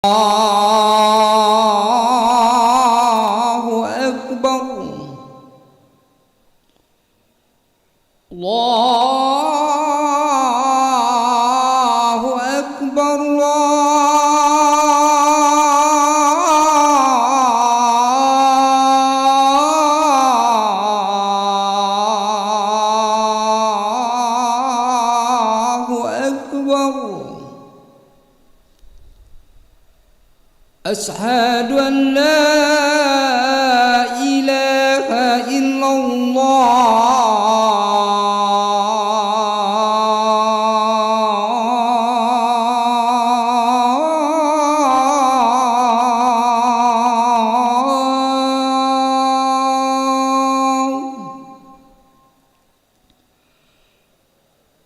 الله أكبر. الله أكبر. الله أكبر. أشهد أن لا إله إلا الله.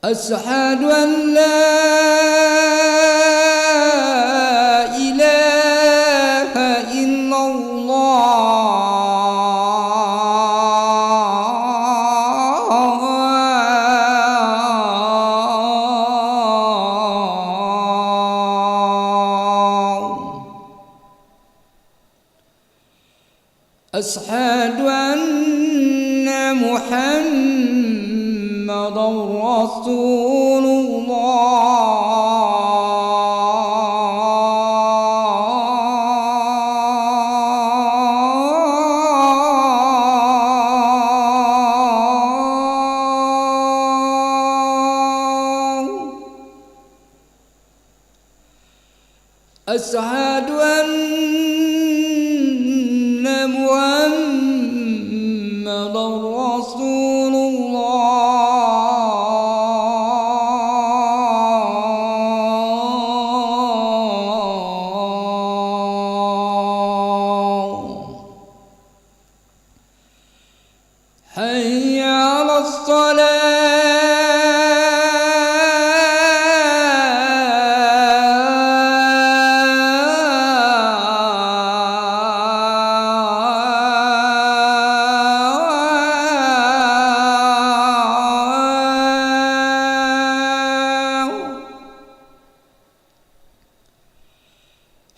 أشهد أن لا إله إلا الله. أشهد أن محمدًا رسول الله. أشهد أن محمدًا رسول الله. حي على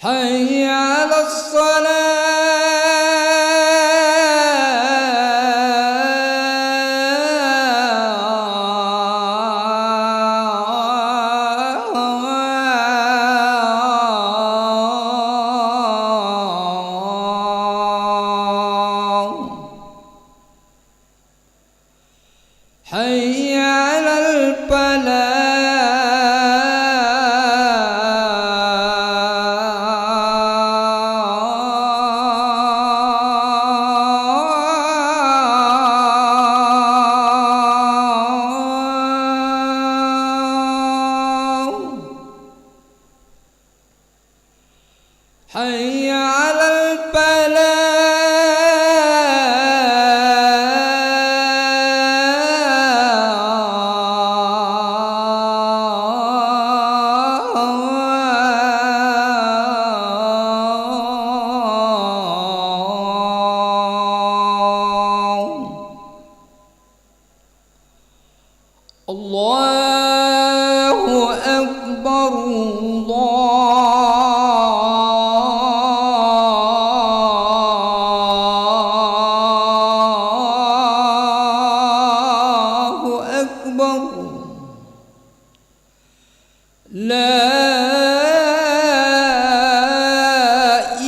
حي على الصلاة. حي على حي على الله أكبر. الله أكبر. لا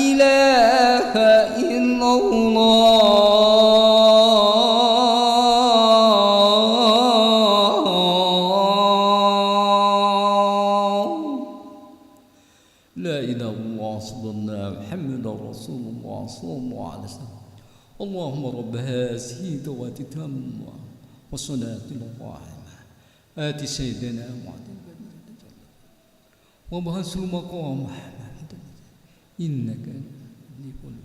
إله إلا الله. لا إله إلا الله صلى الله محمد رسول الله صلى الله عليه وسلم. اللهم رب هذه الدعوة التامة والصلاة القائمة آت سيدنا محمد وابعث المقام محمد إنك لكل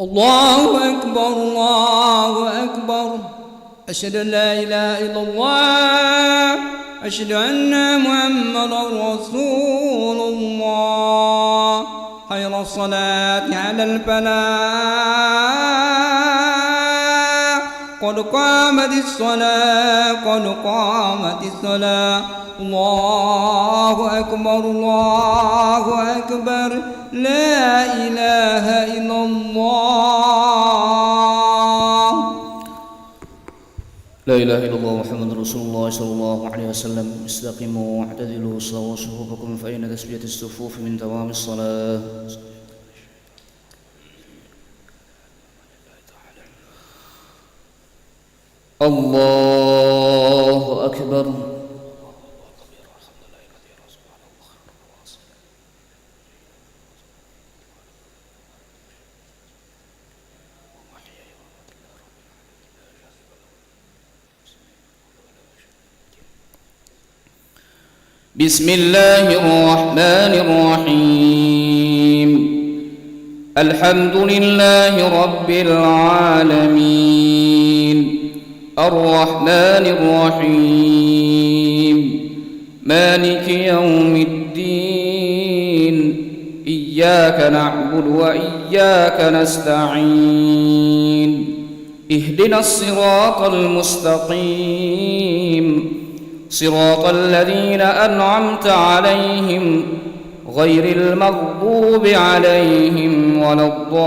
الله أكبر الله أكبر. أشهد أن لا إله إلا الله، أشهد أن محمدا رسول الله. حي على الصلاة على الفلاح، قد قامت الصلاة قد قامت الصلاة. الله أكبر الله أكبر، لا إله إلا الله. لا إله إلا الله محمد رسول الله صلى الله عليه وسلم. استقيموا واعتدلوا سووا صفوفكم فإن تسوية الصفوف من دوام الصلاة. الله أكبر. بسم الله الرحمن الرحيم. الحمد لله رب العالمين، الرحمن الرحيم، مالك يوم الدين، إياك نعبد وإياك نستعين، اهدنا الصراط المستقيم، صراط الذين أنعمت عليهم غير المغضوب عليهم ولا الضالين.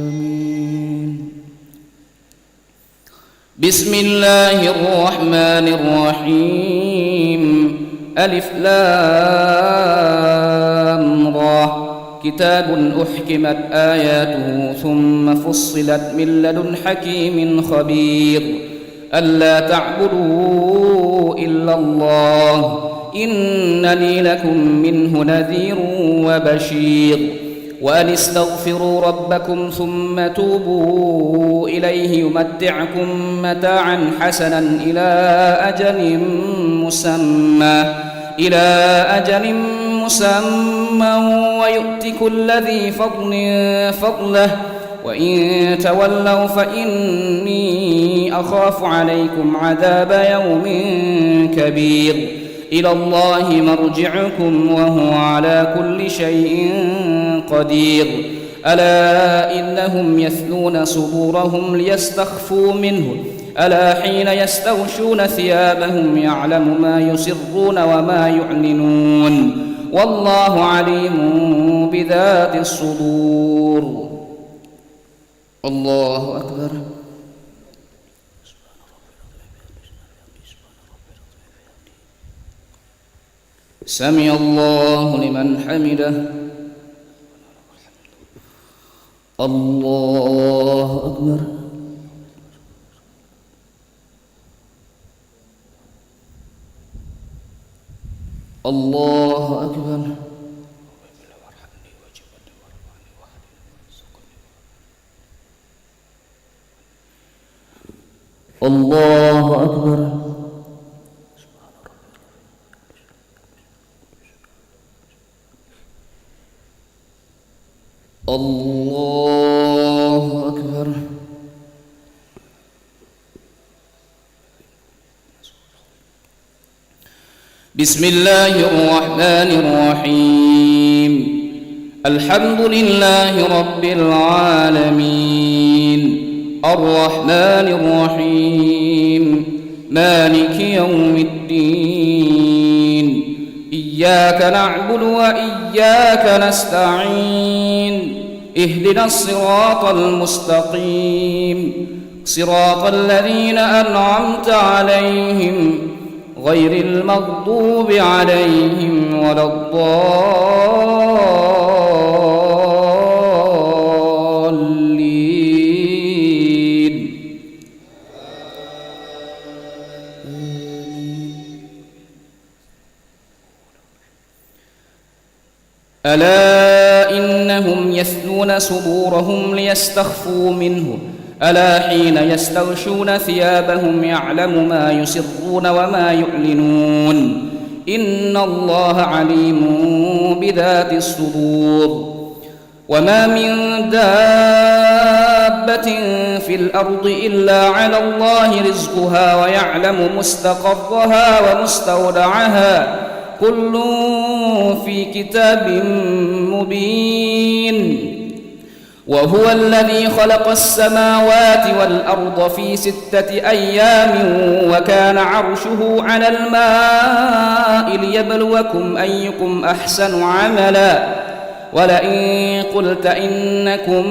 آمين. بسم الله الرحمن الرحيم. ألف لام را. كتاب أحكمت آياته ثم فصلت من لدن حكيم خبير. ألا تعبدوا إلا الله إنني لكم منه نذير وبشير. وأن استغفروا ربكم ثم توبوا إليه يمتعكم متاعا حسنا إلى أجل مسمى ويؤت كل ذي فضل فضله. وإن تولوا فإني أخاف عليكم عذاب يوم كبير. إلى الله مرجعكم وهو على كل شيء قدير. ألا إنهم يثنون صدورهم ليستخفوا منه، ألا حين يستغشون ثيابهم يعلم ما يسرون وما يعلنون، والله عليم بذات الصدور. الله أكبر. سمع الله لمن حمده. الله أكبر. الله أكبر. الله أكبر. الله أكبر. بسم الله الرحمن الرحيم. الحمد لله رب العالمين، الرحمن الرحيم، مالك يوم الدين، إياك نعبد وإياك نستعين، اهدنا الصراط المستقيم، صراط الذين أنعمت عليهم غير المغضوب عليهم ولا الضالين. ألا إنهم يثنون صدورهم ليستخفوا منه، ألا حين يستغشون ثيابهم يعلم ما يسرون وما يعلنون إن الله عليم بذات الصدور وما من دابة في الأرض إلا على الله رزقها ويعلم مستقرها ومستودعها كل في كتاب مبين وهو الذي خلق السماوات والأرض في 6 أيام وكان عرشه على الماء ليبلوكم أيكم أحسن عملا ولئن قلت إنكم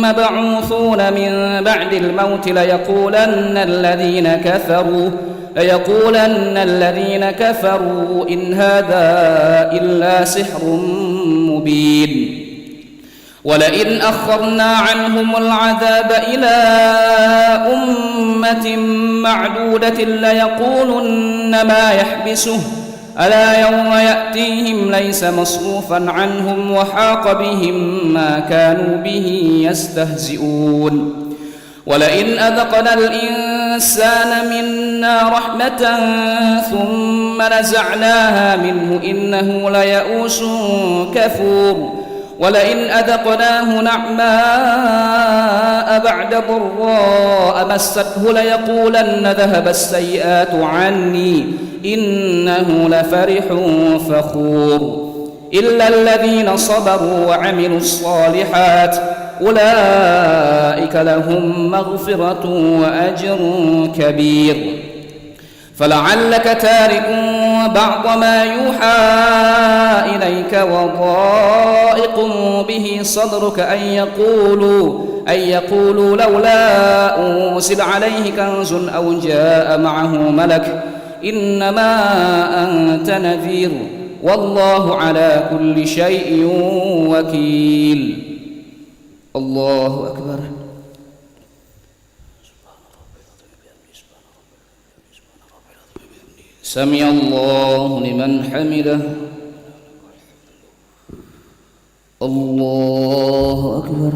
مبعوثون من بعد الموت ليقولن الذين كفروا إن هذا إلا سحر مبين ولئن أخرنا عنهم العذاب إلى أمة معدودة ليقولن ما يحبسه ألا يوم يأتيهم ليس مصروفا عنهم وحاق بهم ما كانوا به يستهزئون ولئن أذقنا الإنسان منا رحمة ثم نزعناها منه إنه ليئوس كفور ولئن أذقناه نعماء بعد ضراء مسته ليقولن ذهب السيئات عني إنه لفرح فخور إلا الذين صبروا وعملوا الصالحات أولئك لهم مغفرة وأجر كبير فلعلك تارك بعض ما يوحى إليك وضائق به صدرك أن يقولوا لولا أنزل عليه كنز أو جاء معه ملك إنما أنت نذير والله على كل شيء وكيل الله أكبر سمع الله لمن حمده الله أكبر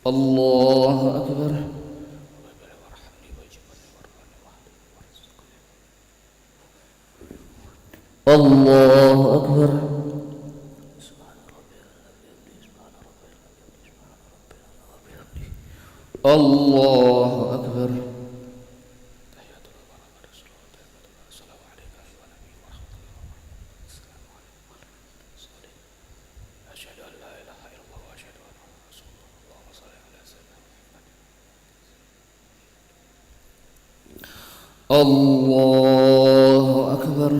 الله أكبر الله أكبر الله أكبر الله أكبر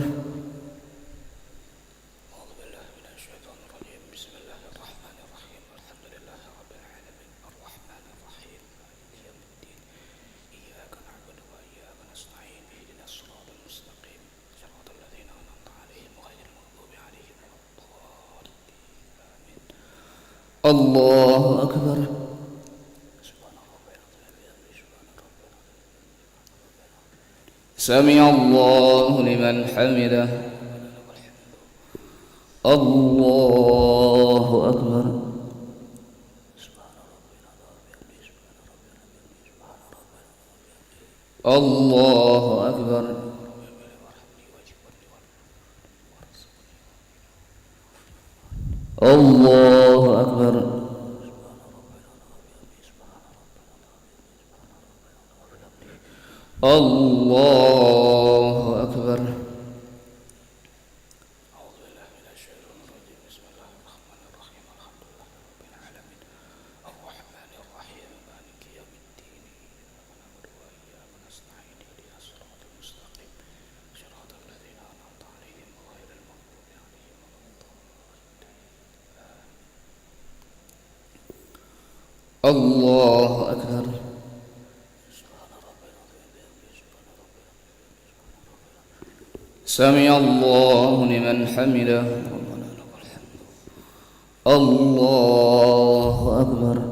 أعوذ بالله من الشيطان الرجيم بسم الله الرحمن الرحيم الحمد لله رب العالمين الرحمن الرحيم مالك يوم الدين إياك نعبد وإياك نستعين اهدنا الصراط المستقيم صراط الذين أنعمت عليهم غير المغضوب عليهم ولا الضالين آمين الله أكبر سمع الله لمن حمده الله أكبر الله أكبر الله أكبر الله أكبر أعوذ بالله من الشيطان الرجيم بسم الله الرحمن الرحيم الحمد لله رب العالمين الرحمن الرحيم مالك يوم الدين إياك نعبد وإياك نستعين اهدنا الصراط المستقيم صراط الذين أنعمت عليهم غير المغضوب عليهم ولا الضالين الله أكبر سمع الله لمن حمده ربنا لك الحمد الله أكبر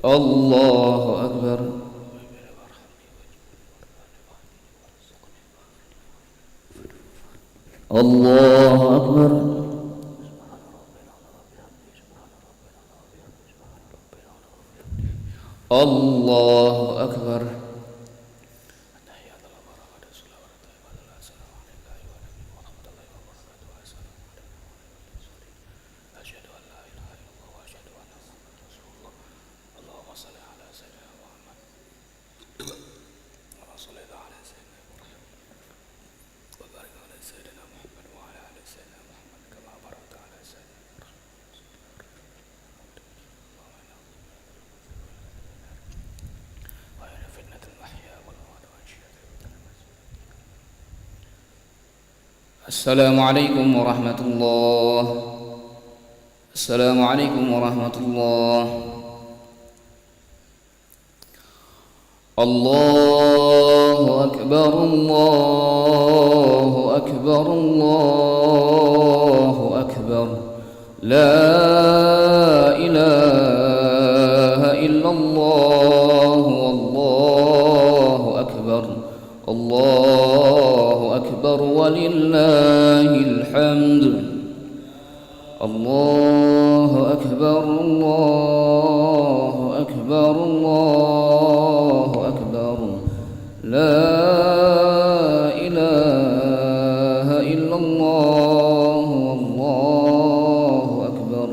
الله أكبر الله أكبر. الله أكبر. السلام عليكم ورحمة الله. السلام عليكم ورحمة الله. الله أكبر. الله أكبر. الله أكبر. لا إله إلا الله. والله أكبر. الله أكبر ولله الحمد. الله أكبر. الله أكبر. الله أكبر. لا إله إلا الله. والله أكبر.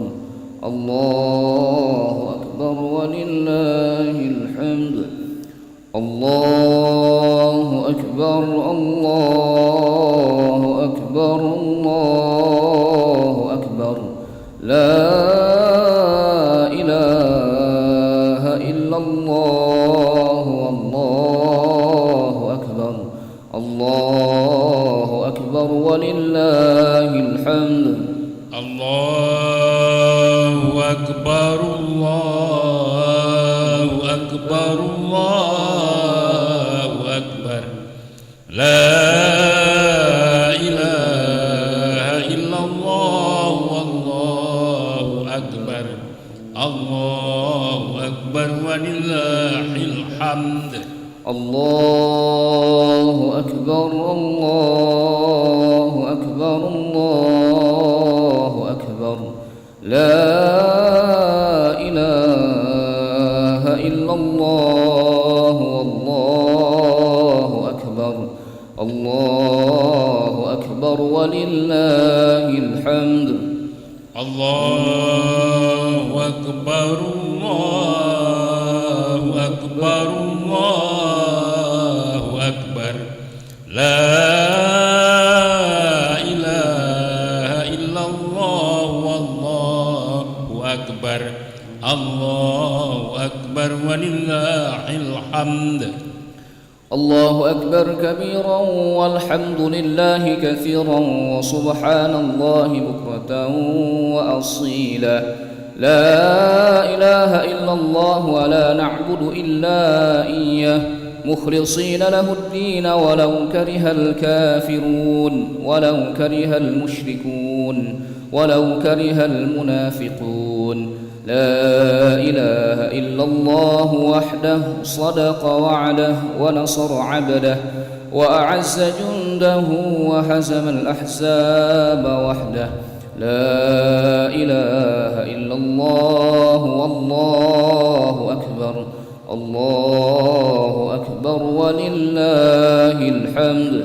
الله أكبر ولله الحمد. الله أكبر. الله أكبر. الله أكبر. لا إله إلا الله. والله أكبر. الله أكبر ولله الحمد. الله أكبر. الله أكبر. الله أكبر. لا إله إلا الله. والله أكبر. الله أكبر ولله الحمد. الله أكبر. الله أكبر. الله أكبر. لا إله إلا الله. والله أكبر. الله أكبر ولله الحمد. الله أكبر. الله أكبر. الله أكبر. لا إله إلا الله. والله أكبر. الله أكبر ولله الحمد. الله أكبر كبيرا والحمد لله كثيرا وسبحان الله بكرة وأصيلا. لا إله إلا الله ولا نعبد إلا إياه مخلصين له الدين ولو كره الكافرون ولو كره المشركون ولو كره المنافقون. لا إله إلا الله وحده صدق وعده ونصر عبده وأعز جنده وهزم الأحزاب وحده. لا إله إلا الله. والله أكبر. الله أكبر ولله الحمد.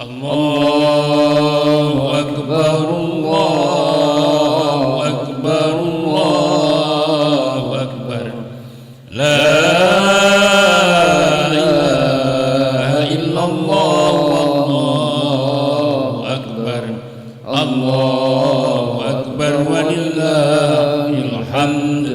الله أكبر. الله أكبر. الله أكبر. لا إله إلا الله. والله أكبر. الله أكبر ولله الحمد.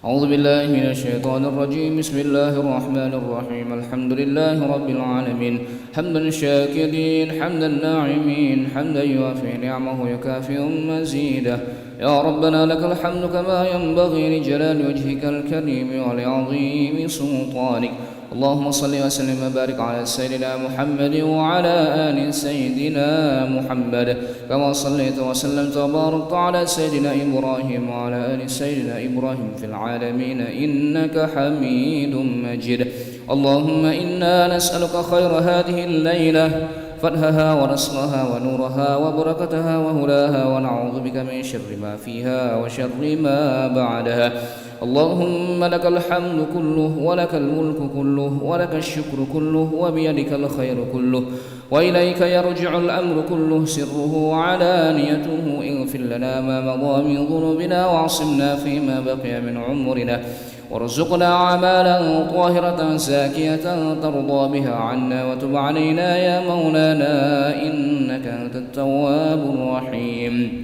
أعوذ بالله من الشيطان الرجيم. بسم الله الرحمن الرحيم. الحمد لله رب العالمين حمدا الشاكرين حمدا الناعمين حمدا يوافي نعمه يكافئ مزيده. يا ربنا لك الحمد كما ينبغي لجلال وجهك الكريم ولعظيم سلطانك. اللهم صل وسلم وبارك على سيدنا محمد وعلى آل سيدنا محمد كما صليت وسلمت وباركت على سيدنا إبراهيم وعلى آل سيدنا إبراهيم في العالمين إنك حميد مجيد. اللهم إنا نسألك خير هذه الليلة فتحها ونصرها ونورها وبركتها وهداها، ونعوذ بك من شر ما فيها وشر ما بعدها. اللهم لك الحمد كله، ولك الملك كله، ولك الشكر كله، وبيدك الخير كله، وإليك يرجع الأمر كله، سره وعلانيته. اغفر لنا ما مضى من ذنوبنا، واعصمنا فيما بقي من عمرنا، وارزقنا أعمالا طاهرة زاكية ترضى بها عنا، وتب علينا يا مولانا إنك أنت التواب الرحيم.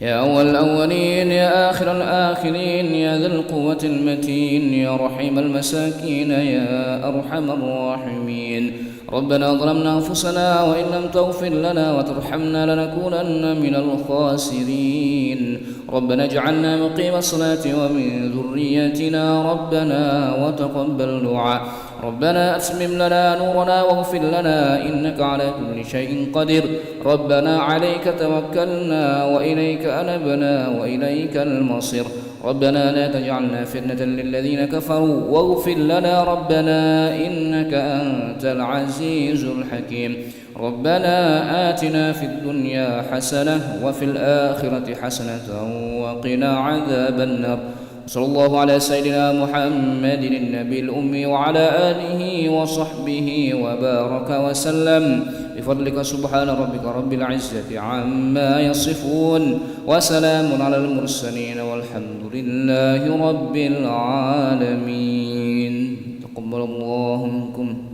يا أول الأولين، يا آخر الآخرين، يا ذا القوة المتين، يا رحيم المساكين، يا أرحم الراحمين. ربنا ظلمنا أنفسنا، وإن لم تغفر لنا وترحمنا لنكونن من الخاسرين. ربنا اجعلنا مقيم الصلاة ومن ذريتنا ربنا وتقبل دعاء. ربنا أتمم لنا نورنا واغفر لنا إنك على كل شيء قدير. ربنا عليك توكلنا وإليك أنبنا وإليك المصير. ربنا لا تجعلنا فتنة للذين كفروا واغفر لنا ربنا إنك أنت العزيز الحكيم. ربنا آتنا في الدنيا حسنة وفي الآخرة حسنة وقنا عذاب النار. صلى الله على سيدنا محمد النبي الأمي وعلى آله وصحبه وبارك وسلم. بفضلك سبحان ربك رب العزة عما يصفون، وسلام على المرسلين، والحمد لله رب العالمين. تقبل الله منكم.